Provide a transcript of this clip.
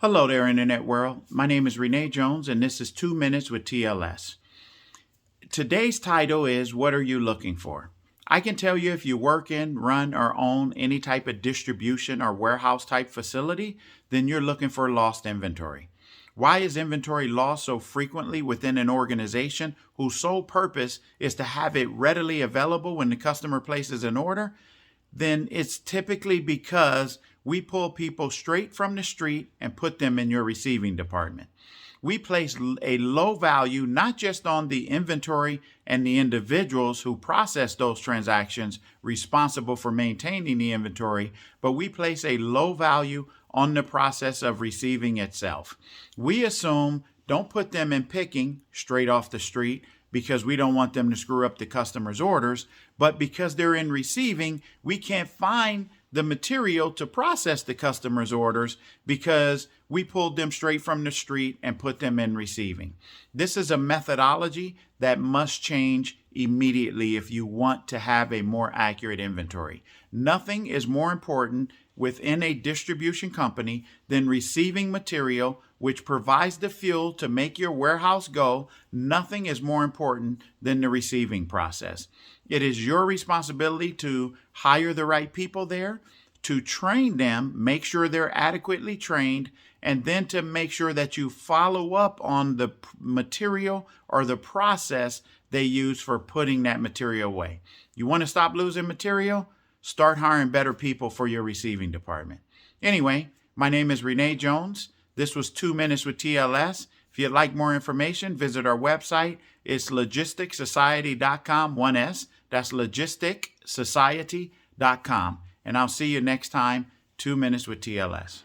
Hello there, Internet world. My name is Renee Jones, and this is 2 Minutes with TLS. Today's title is, What Are You Looking For? I can tell you if you work in, run, or own any type of distribution or warehouse type facility, then you're looking for lost inventory. Why is inventory lost so frequently within an organization whose sole purpose is to have it readily available when the customer places an order? Then it's typically because we pull people straight from the street and put them in your receiving department. We place a low value not just on the inventory and the individuals who process those transactions responsible for maintaining the inventory, but we place a low value on the process of receiving itself. We assume don't put them in picking straight off the street because we don't want them to screw up the customer's orders, but because they're in receiving, we can't find the material to process the customer's orders because we pulled them straight from the street and put them in receiving. This is a methodology that must change immediately if you want to have a more accurate inventory. Nothing is more important within a distribution company than receiving material which provides the fuel to make your warehouse go. Nothing is more important than the receiving process. It is your responsibility to hire the right people there, to train them, make sure they're adequately trained, and then to make sure that you follow up on the material or the process they use for putting that material away. You want to stop losing material? Start hiring better people for your receiving department. Anyway, my name is Renee Jones. This was 2 Minutes with TLS. If you'd like more information, visit our website. It's logisticsociety.com, 1S. That's logisticsociety.com. And I'll see you next time, 2 Minutes with TLS.